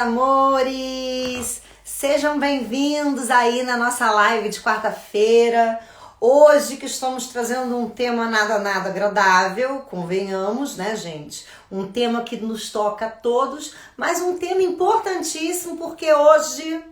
amores! Sejam bem-vindos aí na nossa live de quarta-feira. Hoje que estamos trazendo um tema nada agradável, convenhamos, né, gente? Um tema que nos toca a todos, mas um tema importantíssimo porque hoje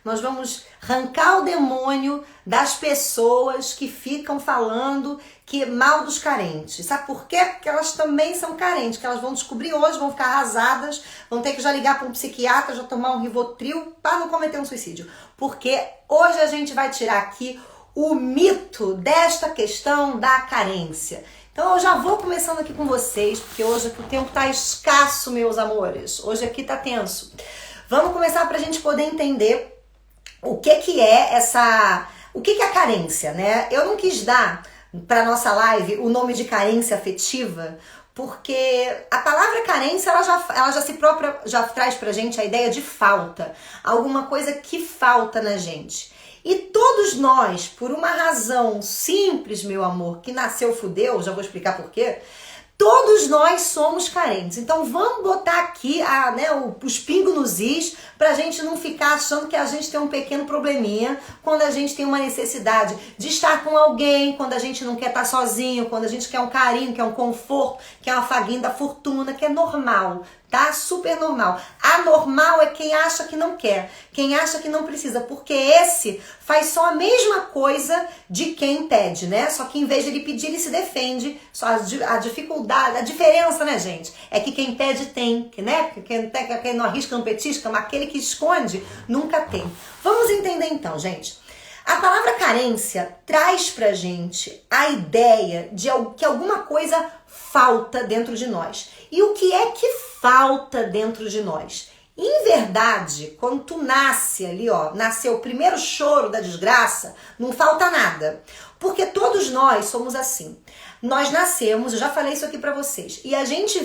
nós vamos arrancar o demônio das pessoas que ficam falando que mal dos carentes. Sabe por quê? Porque elas também são carentes, que elas vão descobrir hoje, vão ficar arrasadas, vão ter que já ligar para um psiquiatra, já tomar um Rivotril para não cometer um suicídio. Porque hoje a gente vai tirar aqui o mito desta questão da carência. Então eu já vou começando aqui com vocês, porque hoje aqui o tempo tá escasso, meus amores. Hoje aqui tá tenso. Vamos começar pra gente poder entender o que é essa... O que é a carência, né? Eu não quis dar pra nossa live o nome de carência afetiva, porque a palavra carência, ela já traz pra gente a ideia de falta. Alguma coisa que falta na gente. E todos nós, por uma razão simples, meu amor, que nasceu fudeu, já vou explicar por quê, todos nós somos carentes. Então vamos botar aqui os pingos nos is pra gente não ficar achando que a gente tem um pequeno probleminha quando a gente tem uma necessidade de estar com alguém, quando a gente não quer estar sozinho, quando a gente quer um carinho, quer um conforto, quer uma faguinha da fortuna, que é normal. Tá? Super normal. Anormal é quem acha que não quer, quem acha que não precisa, porque esse faz só a mesma coisa de quem pede, né? Só que em vez de ele pedir, ele se defende. Só a dificuldade, a diferença, né, gente? É que quem pede tem, né? Quem não arrisca não petisca, mas aquele que esconde nunca tem. Vamos entender então, gente. A palavra carência traz pra gente a ideia de que alguma coisa falta dentro de nós. E o que é que falta dentro de nós? Em verdade, quando tu nasce ali, nasceu o primeiro choro da desgraça, não falta nada. Porque todos nós somos assim. Nós nascemos, eu já falei isso aqui pra vocês, e a gente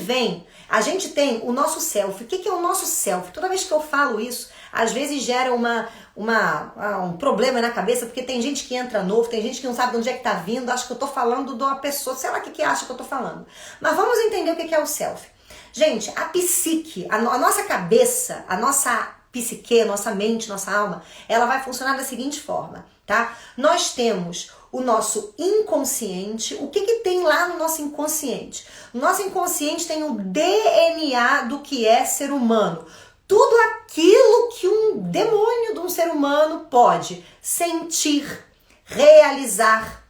tem o nosso self. O que é o nosso self? Toda vez que eu falo isso, às vezes gera um problema na cabeça, porque tem gente que entra novo, tem gente que não sabe de onde é que tá vindo, acha que eu tô falando de uma pessoa, sei lá o que acha que eu tô falando. Mas vamos entender o que é o self. Gente, a psique, a nossa cabeça, a nossa psique, nossa mente, nossa alma, ela vai funcionar da seguinte forma, tá? Nós temos o nosso inconsciente. O que tem lá no nosso inconsciente? No nosso inconsciente tem o DNA do que é ser humano. Tudo aquilo que um demônio de um ser humano pode sentir, realizar,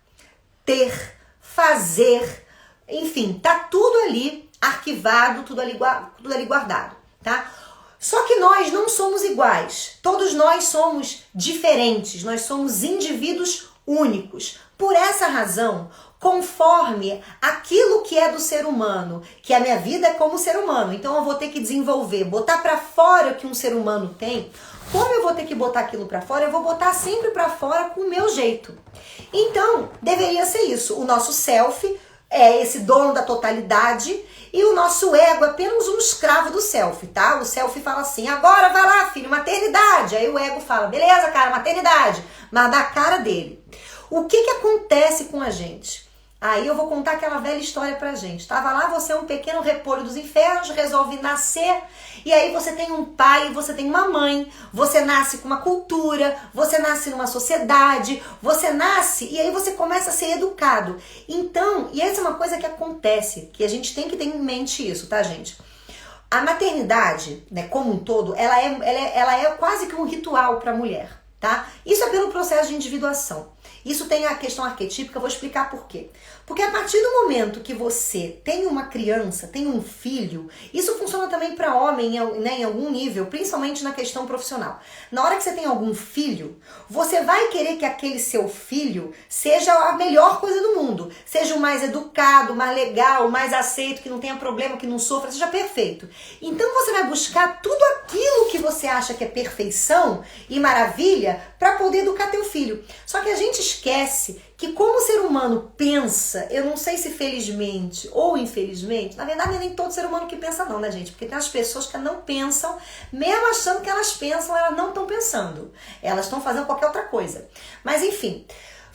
ter, fazer, enfim, tá tudo ali arquivado, tudo ali guardado, tá? Só que nós não somos iguais, todos nós somos diferentes, nós somos indivíduos únicos. Por essa razão, conforme aquilo que é do ser humano, que a minha vida é como ser humano, então eu vou ter que desenvolver, botar pra fora o que um ser humano tem. Como eu vou ter que botar aquilo pra fora, eu vou botar sempre pra fora com o meu jeito. Então, deveria ser isso. O nosso self é esse dono da totalidade e o nosso ego é apenas um escravo do self, tá? O self fala assim, agora vai lá, filho, maternidade. Aí o ego fala, beleza, cara, maternidade, mas dá a cara dele. O que acontece com a gente? Aí eu vou contar aquela velha história pra gente. Tava lá, você é um pequeno repolho dos infernos, resolve nascer, e aí você tem um pai, você tem uma mãe, você nasce com uma cultura, você nasce numa sociedade, você nasce e aí você começa a ser educado. Então, e essa é uma coisa que acontece, que a gente tem que ter em mente isso, tá, gente? A maternidade, né, como um todo, ela é quase que um ritual pra mulher, tá? Isso é pelo processo de individuação. Isso tem a questão arquetípica, eu vou explicar por quê. Porque a partir do momento que você tem uma criança, tem um filho, isso funciona também para homem, né, em algum nível, principalmente na questão profissional. Na hora que você tem algum filho, você vai querer que aquele seu filho seja a melhor coisa do mundo. Seja o mais educado, mais legal, o mais aceito, que não tenha problema, que não sofra, seja perfeito. Então você vai buscar tudo aquilo que você acha que é perfeição e maravilha para poder educar teu filho. Só que a gente esquece que como o ser humano pensa, eu não sei se felizmente ou infelizmente, na verdade não é nem todo ser humano que pensa não, né, gente? Porque tem as pessoas que não pensam, mesmo achando que elas pensam, elas não estão pensando. Elas estão fazendo qualquer outra coisa. Mas enfim,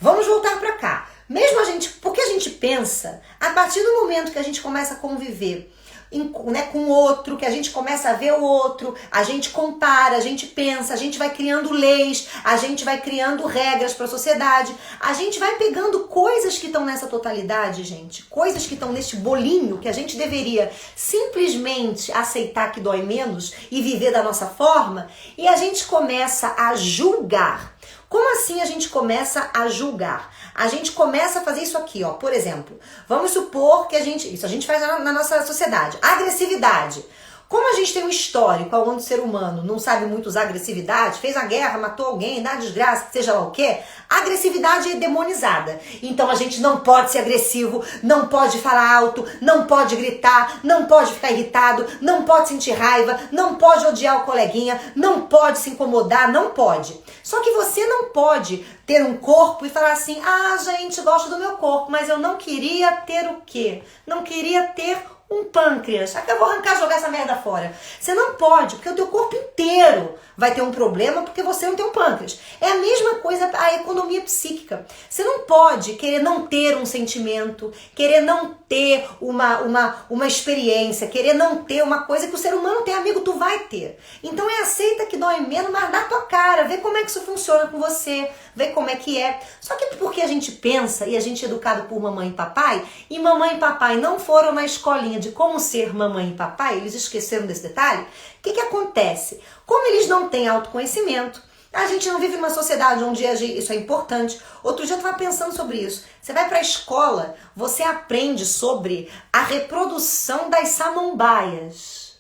vamos voltar pra cá. Mesmo porque a gente pensa, a partir do momento que a gente começa a conviver né, com o outro, que a gente começa a ver o outro, a gente compara, a gente pensa, a gente vai criando leis, a gente vai criando regras para a sociedade, a gente vai pegando coisas que estão nessa totalidade, gente, coisas que estão neste bolinho que a gente deveria simplesmente aceitar que dói menos e viver da nossa forma, e a gente começa a julgar. Como assim a gente começa a julgar? A gente começa a fazer isso aqui, ó. Por exemplo, vamos supor que isso a gente faz na nossa sociedade. Agressividade. Como a gente tem um histórico onde o ser humano não sabe muito usar agressividade, fez a guerra, matou alguém, dá desgraça, seja lá o quê, a agressividade é demonizada. Então a gente não pode ser agressivo, não pode falar alto, não pode gritar, não pode ficar irritado, não pode sentir raiva, não pode odiar o coleguinha, não pode se incomodar, não pode. Só que você não pode ter um corpo e falar assim, ah, gente, gosto do meu corpo, mas eu não queria ter o quê? Não queria ter um pâncreas. Aqui eu vou arrancar e jogar essa merda fora. Você não pode, porque o teu corpo inteiro vai ter um problema porque você não tem um pâncreas. É a mesma coisa a economia psíquica. Você não pode querer não ter um sentimento, querer não ter uma experiência, querer não ter uma coisa que o ser humano tem, amigo, tu vai ter. Então aceita que dói menos, mas dá tua cara, vê como é que isso funciona com você, vê como é que é. Só que porque a gente pensa e a gente é educado por mamãe e papai, e mamãe e papai não foram na escolinha de como ser mamãe e papai, eles esqueceram desse detalhe, o que acontece? Como eles não têm autoconhecimento, a gente não vive numa sociedade onde isso é importante. Outro dia eu estava pensando sobre isso. Você vai para a escola, você aprende sobre a reprodução das samambaias.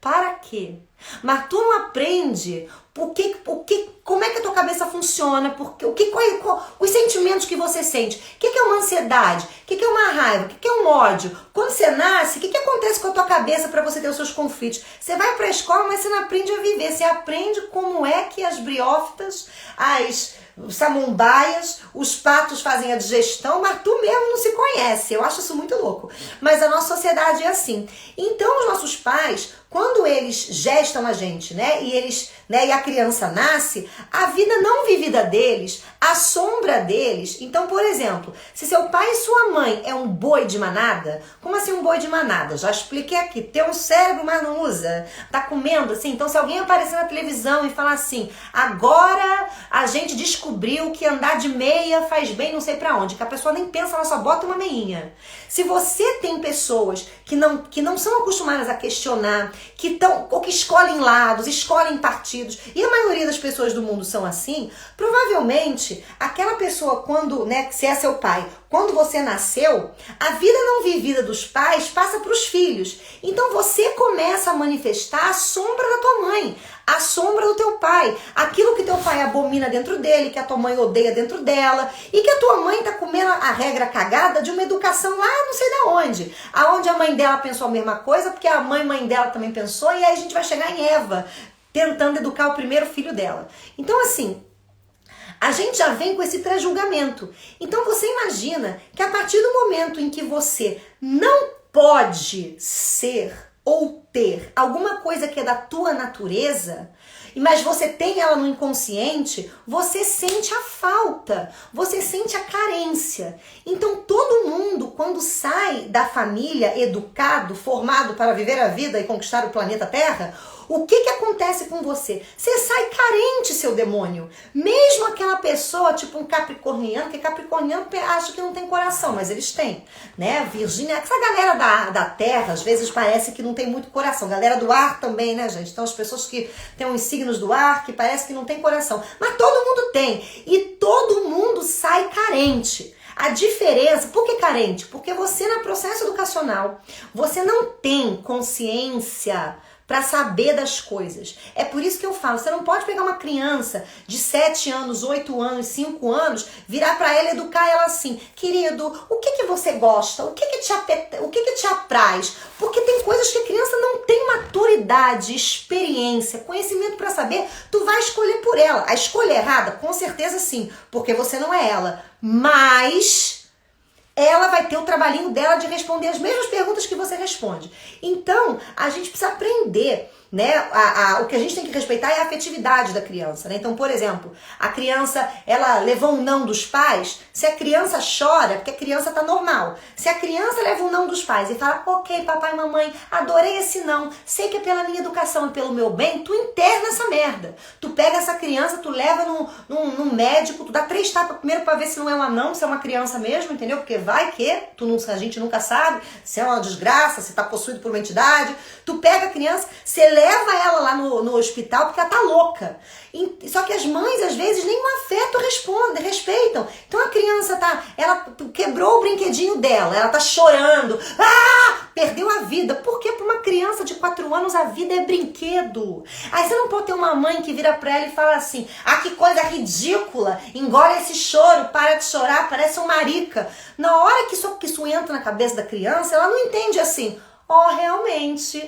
Para quê? Mas tu não aprende como é que a tua cabeça funciona, os sentimentos que você sente. O que é uma ansiedade? O que é uma raiva? O que é um ódio? Quando você nasce, o que acontece com a tua cabeça para você ter os seus conflitos? Você vai para a escola, mas você não aprende a viver. Você aprende como é que as briófitas, as samambaias, os patos fazem a digestão, mas tu mesmo não se conhece. Eu acho isso muito louco. Mas a nossa sociedade é assim. Então os nossos pais, quando eles gestam a gente, né, e a criança nasce, a vida não vivida deles, a sombra deles. Então, por exemplo, se seu pai e sua mãe é um boi de manada, como assim um boi de manada? Já expliquei aqui, tem um cérebro, mas não usa, tá comendo assim. Então, se alguém aparecer na televisão e falar assim, agora a gente descobriu que andar de meia faz bem não sei pra onde, que a pessoa nem pensa, ela só bota uma meinha. Se você tem pessoas que não são acostumadas a questionar, que escolhem lados, escolhem partidos, e a maioria das pessoas do mundo são assim, provavelmente aquela pessoa, quando, né, se é seu pai, quando você nasceu, a vida não vivida dos pais passa para os filhos. Então você começa a manifestar a sombra da tua mãe, a sombra do teu pai, aquilo que teu pai abomina dentro dele, que a tua mãe odeia dentro dela, e que a tua mãe tá comendo a regra cagada de uma educação lá não sei da onde, aonde a mãe dela pensou a mesma coisa, porque a mãe dela também pensou, e aí a gente vai chegar em Eva, tentando educar o primeiro filho dela. Então assim, a gente já vem com esse pré-julgamento. Então você imagina que a partir do momento em que você não pode ser ou ter alguma coisa que é da tua natureza, mas você tem ela no inconsciente, você sente a falta, você sente a carência. Então todo mundo, quando sai da família educado, formado para viver a vida e conquistar o planeta Terra, o que acontece com você? Você sai carente, seu demônio. Mesmo aquela pessoa, tipo um capricorniano, que capricorniano acha que não tem coração, mas eles têm, né? Virgínia, essa galera da Terra, às vezes parece que não tem muito coração. Galera do ar também, né, gente? Então as pessoas que têm os signos do ar, que parece que não tem coração. Mas todo mundo tem. E todo mundo sai carente. A diferença, por que carente? Porque você, no processo educacional, você não tem consciência para saber das coisas. É por isso que eu falo, você não pode pegar uma criança de 7 anos, 8 anos, 5 anos, virar para ela e educar ela assim, querido, o que você gosta? O que te apraz? Porque tem coisas que a criança não tem maturidade, experiência, conhecimento para saber, tu vai escolher por ela. A escolha errada, com certeza sim, porque você não é ela. Mas ela vai ter o trabalhinho dela de responder as mesmas perguntas que você responde. Então, a gente precisa aprender né? O que a gente tem que respeitar é a afetividade da criança, né? Então, por exemplo, a criança, ela levou um não dos pais, se a criança chora, porque a criança tá normal. Se a criança leva um não dos pais e fala, ok, papai e mamãe, adorei esse não, sei que é pela minha educação e pelo meu bem, tu interna essa merda. Tu pega essa criança, tu leva num médico, tu dá 3 tapas primeiro pra ver se não é um anão, se é uma criança mesmo, entendeu? Porque vai que a gente nunca sabe se é uma desgraça, se tá possuído por uma entidade. Tu pega a criança, você leva ela lá no hospital porque ela tá louca. Só que as mães, às vezes, nem um afeto respeitam. Então a criança ela quebrou o brinquedinho dela, ela tá chorando, perdeu a vida. Porque para uma criança de 4 anos a vida é brinquedo. Aí você não pode ter uma mãe que vira pra ela e fala assim, que coisa ridícula, engole esse choro, para de chorar, parece um marica. Na hora que isso entra na cabeça da criança, ela não entende assim, realmente,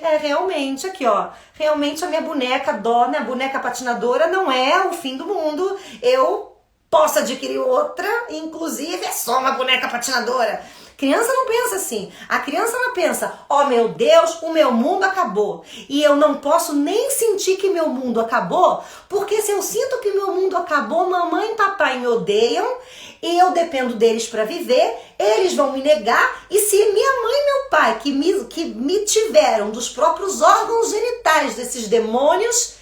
aqui realmente a minha boneca né, a boneca patinadora não é o fim do mundo, eu posso adquirir outra, inclusive é só uma boneca patinadora. Criança não pensa assim. A criança não pensa, meu Deus, o meu mundo acabou. E eu não posso nem sentir que meu mundo acabou, porque se eu sinto que meu mundo acabou, mamãe e papai me odeiam, e eu dependo deles para viver, eles vão me negar, e se minha mãe e meu pai, que me tiveram dos próprios órgãos genitais desses demônios,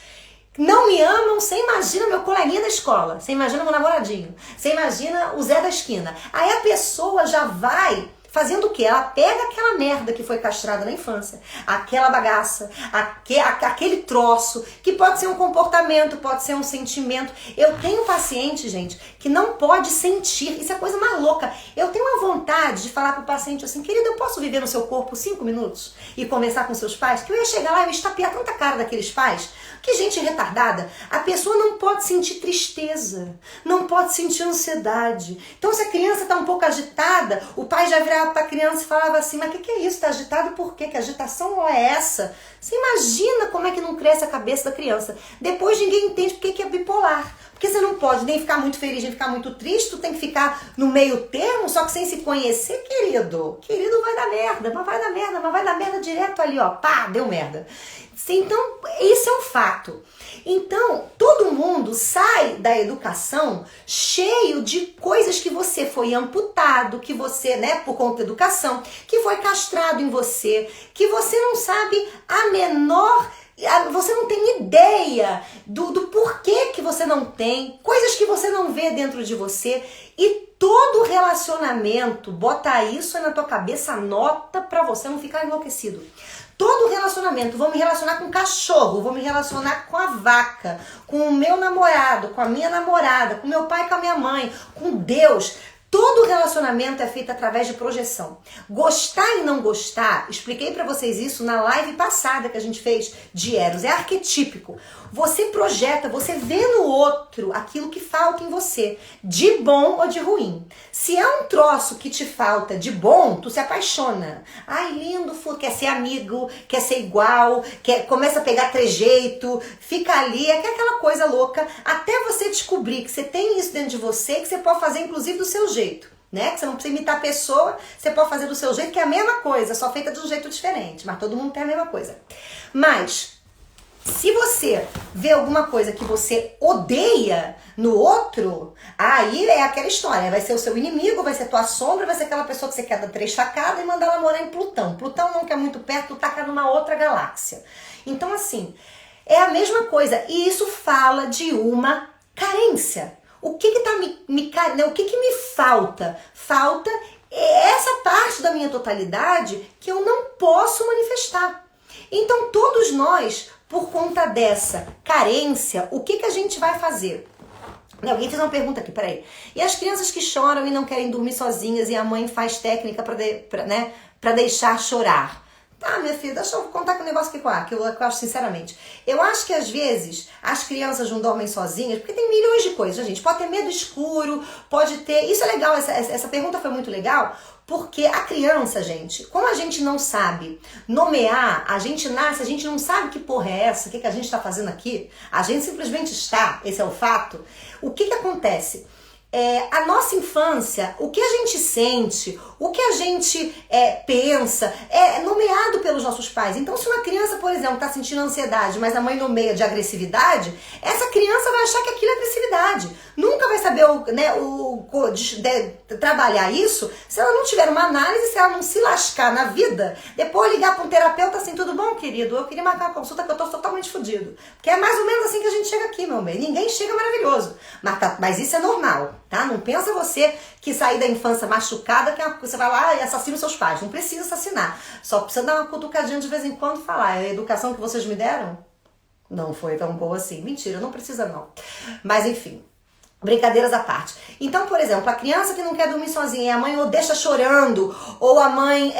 não me amam, você imagina meu coleguinha da escola, você imagina meu namoradinho, você imagina o Zé da esquina. Aí a pessoa já vai fazendo o quê? Ela pega aquela merda que foi castrada na infância, aquela bagaça, aquele troço, que pode ser um comportamento, pode ser um sentimento. Eu tenho paciente, gente, que não pode sentir, isso é coisa mais louca. Eu tenho uma vontade de falar pro paciente assim, querido, eu posso viver no seu corpo 5 minutos e conversar com seus pais? Que eu ia chegar lá e eu ia estapear tanta cara daqueles pais. Que gente retardada, a pessoa não pode sentir tristeza, não pode sentir ansiedade. Então se a criança está um pouco agitada, o pai já virava para a criança e falava assim, mas o que é isso? Está agitado por quê? Que agitação é essa? Você imagina como é que não cresce a cabeça da criança. Depois ninguém entende por que é bipolar. Porque você não pode nem ficar muito feliz, nem ficar muito triste, tu tem que ficar no meio termo, só que sem se conhecer, querido. Querido, vai dar merda, mas vai dar merda direto ali, deu merda. Então, isso é um fato. Então, todo mundo sai da educação cheio de coisas que você foi amputado, que você, né, por conta da educação, que foi castrado em você, que você não sabe você não tem ideia do porquê que você não tem, coisas que você não vê dentro de você, e todo relacionamento, bota isso na tua cabeça, anota pra você não ficar enlouquecido. Todo relacionamento, vou me relacionar com o cachorro, vou me relacionar com a vaca, com o meu namorado, com a minha namorada, com meu pai, com a minha mãe, com Deus. Todo relacionamento é feito através de projeção. Gostar e não gostar, expliquei pra vocês isso na live passada que a gente fez de Eros, é arquetípico. Você projeta, você vê no outro aquilo que falta em você, de bom ou de ruim. Se é um troço que te falta de bom, tu se apaixona. Ai, lindo, quer ser amigo, quer ser igual, começa a pegar trejeito, fica ali, é aquela coisa louca, até você descobrir que você tem isso dentro de você, que você pode fazer inclusive do seu jeito. Né? Que você não precisa imitar a pessoa, você pode fazer do seu jeito, que é a mesma coisa, só feita de um jeito diferente, mas todo mundo tem a mesma coisa. Mas se você vê alguma coisa que você odeia no outro, aí é aquela história, vai ser o seu inimigo, vai ser tua sombra, vai ser aquela pessoa que você quer dar 3 facadas e mandar ela morar em Plutão. Plutão não quer muito perto, tacar numa outra galáxia. Então assim, é a mesma coisa, e isso fala de uma carência. O que me falta? Falta essa parte da minha totalidade que eu não posso manifestar. Então todos nós, por conta dessa carência, o que a gente vai fazer? Alguém fez uma pergunta aqui, peraí. E as crianças que choram e não querem dormir sozinhas e a mãe faz técnica pra deixar chorar? Tá, minha filha, deixa eu contar um negócio aqui que eu acho sinceramente. Eu acho que às vezes as crianças não dormem sozinhas, porque tem milhões de coisas, gente. Pode ter medo escuro, pode ter... Isso é legal, essa pergunta foi muito legal, porque a criança, gente, como a gente não sabe nomear, a gente nasce, a gente não sabe que porra é essa, o que a gente tá fazendo aqui, a gente simplesmente está, esse é o fato. O que acontece? a nossa infância, o que a gente sente, o que a gente pensa, é nomeado pelos nossos pais. Então, se uma criança, por exemplo, está sentindo ansiedade, mas a mãe nomeia de agressividade, essa criança vai achar que aquilo é agressividade. Nunca vai saber trabalhar isso se ela não tiver uma análise, se ela não se lascar na vida, depois ligar para um terapeuta assim, tudo bom, querido? Eu queria marcar uma consulta que eu tô totalmente fodido. Porque é mais ou menos assim que a gente chega aqui, meu bem. Ninguém chega maravilhoso. Mas isso é normal, tá? Não pensa você que sair da infância machucada, que você vai lá e assassina os seus pais. Não precisa assassinar. Só precisa dar uma cutucadinha de vez em quando e falar, a educação que vocês me deram não foi tão boa assim. Mentira, não precisa não. Mas enfim. Brincadeiras à parte. Então, por exemplo, a criança que não quer dormir sozinha e a mãe ou deixa chorando, ou a mãe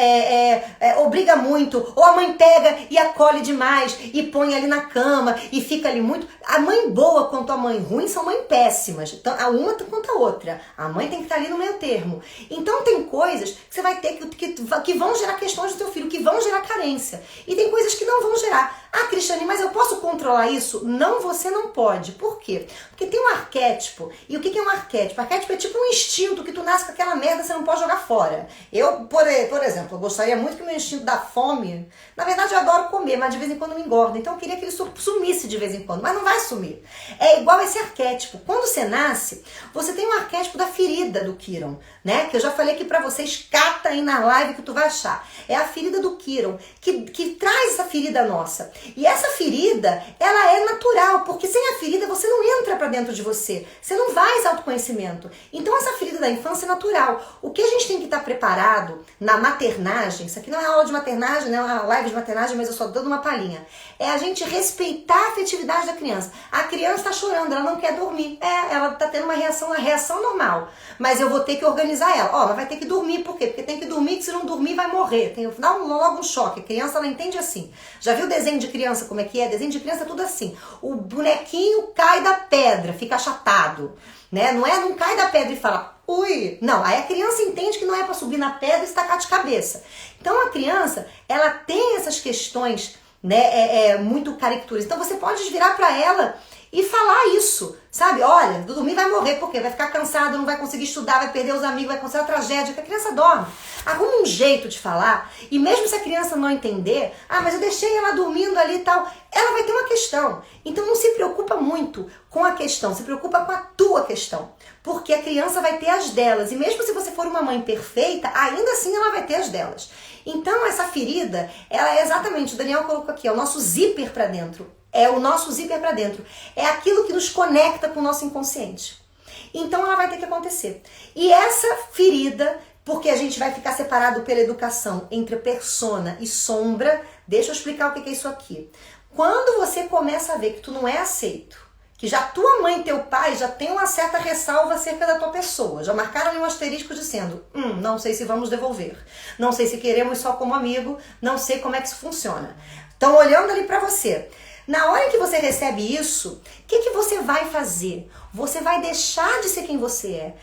obriga muito, ou a mãe pega e acolhe demais e põe ali na cama e fica ali muito. A mãe boa quanto a mãe ruim são mães péssimas. Então, a uma quanto a outra. A mãe tem que estar ali no meio termo. Então, tem coisas que você vai ter que vão gerar questões do teu filho, que vão gerar carência. E tem coisas que não vão gerar. Ah, Cristiane, mas eu posso controlar isso? Não, você não pode. Por quê? Porque tem um arquétipo. E o que é um arquétipo? Arquétipo é tipo um instinto que tu nasce com aquela merda, você não pode jogar fora. Eu, por exemplo, eu gostaria muito que o meu instinto da fome... Na verdade, eu adoro comer, mas de vez em quando me engorda. Então, eu queria que ele sumisse de vez em quando. Mas não vai sumir. É igual esse arquétipo. Quando você nasce, você tem um arquétipo da ferida do Quiron, né? Que eu já falei aqui pra vocês, cata aí na live que tu vai achar. É a ferida do Quiron, que traz essa ferida nossa. E essa ferida, ela é natural, porque sem a ferida você não entra pra dentro de você. Você não faz autoconhecimento. Então essa ferida da infância é natural. O que a gente tem que estar preparado na maternagem, isso aqui não é aula de maternagem, não é uma live de maternagem, mas eu só dando uma palhinha, é a gente respeitar a afetividade da criança. A criança está chorando, ela não quer dormir. Ela está tendo uma reação normal. Mas eu vou ter que organizar ela. Mas vai ter que dormir, por quê? Porque tem que dormir, que se não dormir vai morrer. Tem que dar logo um choque. A criança, ela entende assim. Já viu o desenho de criança, como é que é? Desenho de criança é tudo assim. O bonequinho cai da pedra, fica achatado. Né? Não cai da pedra e fala, ui. Não, aí a criança entende que não é para subir na pedra e estacar de cabeça. Então a criança, ela tem essas questões, né, muito caricaturas. Então você pode virar para ela e falar isso, sabe? Olha, dormir vai morrer, porque vai ficar cansado, não vai conseguir estudar, vai perder os amigos, vai acontecer uma tragédia, que a criança dorme. Arruma um jeito de falar, e mesmo se a criança não entender, mas eu deixei ela dormindo ali e tal, ela vai ter uma questão. Então não se preocupa muito com a questão, se preocupa com a tua questão. Porque a criança vai ter as delas, e mesmo se você for uma mãe perfeita, ainda assim ela vai ter as delas. Então essa ferida, ela é exatamente, o Daniel colocou aqui, é o nosso zíper pra dentro. É o nosso zíper pra dentro. É aquilo que nos conecta com o nosso inconsciente. Então ela vai ter que acontecer. E essa ferida, porque a gente vai ficar separado pela educação entre persona e sombra, deixa eu explicar o que é isso aqui. Quando você começa a ver que tu não é aceito, que já tua mãe e teu pai já tem uma certa ressalva acerca da tua pessoa, já marcaram ali um asterisco dizendo, não sei se vamos devolver, não sei se queremos só como amigo, não sei como é que isso funciona. Estão olhando ali pra você. Na hora que você recebe isso, o que você vai fazer? Você vai deixar de ser quem você é.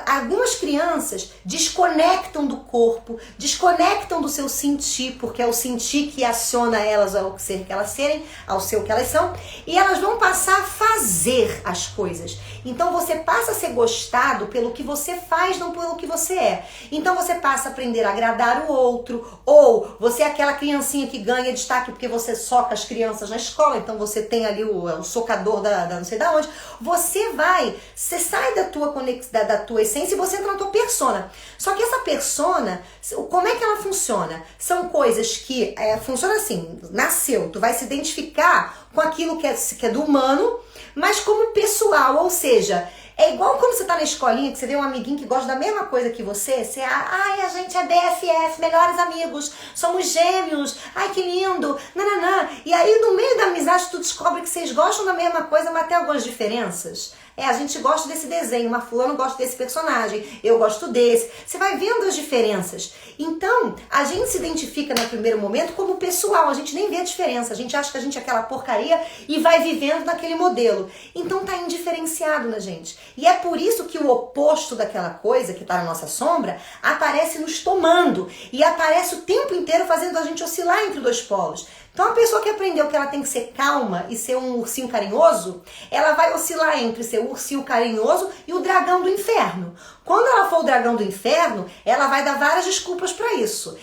Algumas crianças desconectam do corpo, desconectam do seu sentir, porque é o sentir que aciona elas ao ser que elas serem, ao ser o que elas são, e elas vão passar a fazer as coisas. Então você passa a ser gostado pelo que você faz, não pelo que você é. Então você passa a aprender a agradar o outro, ou você é aquela criancinha que ganha destaque porque você soca as crianças na escola, então você tem ali o socador da não sei da onde. Você sai da tua essência e você entra na tua persona. Só que essa persona, como é que ela funciona? São coisas que funciona assim, nasceu, tu vai se identificar com aquilo que é do humano, mas como pessoal, ou seja, é igual quando você tá na escolinha, que você vê um amiguinho que gosta da mesma coisa que você, a gente é BFF, melhores amigos, somos gêmeos, ai que lindo, nananã. E aí no meio da amizade tu descobre que vocês gostam da mesma coisa, mas tem algumas diferenças. A gente gosta desse desenho, mas fulano gosta desse personagem, eu gosto desse. Você vai vendo as diferenças. Então, a gente se identifica no primeiro momento como pessoal, a gente nem vê a diferença, a gente acha que a gente é aquela porcaria e vai vivendo naquele modelo. Então tá indiferenciado na gente. E é por isso que o oposto daquela coisa que tá na nossa sombra aparece nos tomando e aparece o tempo inteiro fazendo a gente oscilar entre dois polos. Então a pessoa que aprendeu que ela tem que ser calma e ser um ursinho carinhoso, ela vai oscilar entre ser o ursinho carinhoso e o dragão do inferno. Quando ela for o dragão do inferno, ela vai dar várias desculpas para isso.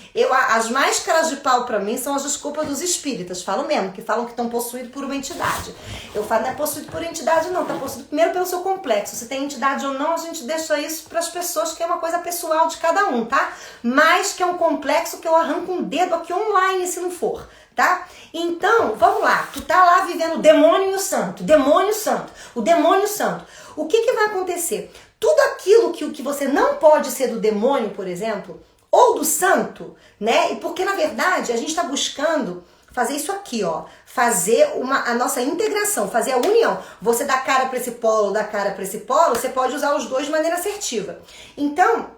As mais caras de pau para mim são as desculpas dos espíritas, falo mesmo, que falam que estão possuídos por uma entidade. Eu falo, não é possuído por entidade não, tá possuído primeiro pelo seu complexo. Se tem entidade ou não, a gente deixa isso para as pessoas, que é uma coisa pessoal de cada um, tá? Mas que é um complexo que eu arranco um dedo aqui online se não for. Tá? Então, vamos lá, tu tá lá vivendo o demônio e o santo, o demônio santo. O que vai acontecer? Tudo aquilo que você não pode ser do demônio, por exemplo, ou do santo, né? E porque, na verdade, a gente está buscando fazer isso aqui, ó. Fazer a nossa integração, fazer a união. Você dá cara para esse polo, você pode usar os dois de maneira assertiva. Então,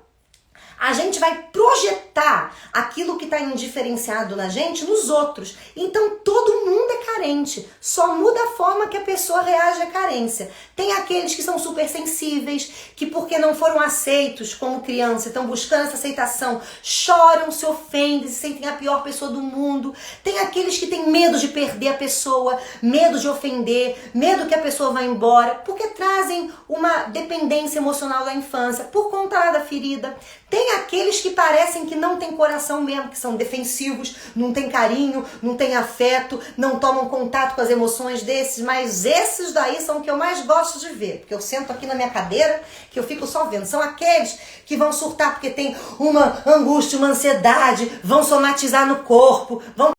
a gente vai projetar aquilo que está indiferenciado na gente nos outros. Então todo mundo é carente, só muda a forma que a pessoa reage à carência. Tem aqueles que são super sensíveis, que porque não foram aceitos como criança, estão buscando essa aceitação, choram, se ofendem, se sentem a pior pessoa do mundo. Tem aqueles que têm medo de perder a pessoa, medo de ofender, medo que a pessoa vá embora, porque trazem uma dependência emocional da infância, por conta lá da ferida. Tem aqueles que parecem que não têm coração mesmo, que são defensivos, não tem carinho, não tem afeto, não tomam contato com as emoções desses, mas esses daí são os que eu mais gosto de ver, porque eu sento aqui na minha cadeira, que eu fico só vendo. São aqueles que vão surtar porque tem uma angústia, uma ansiedade, vão somatizar no corpo, vão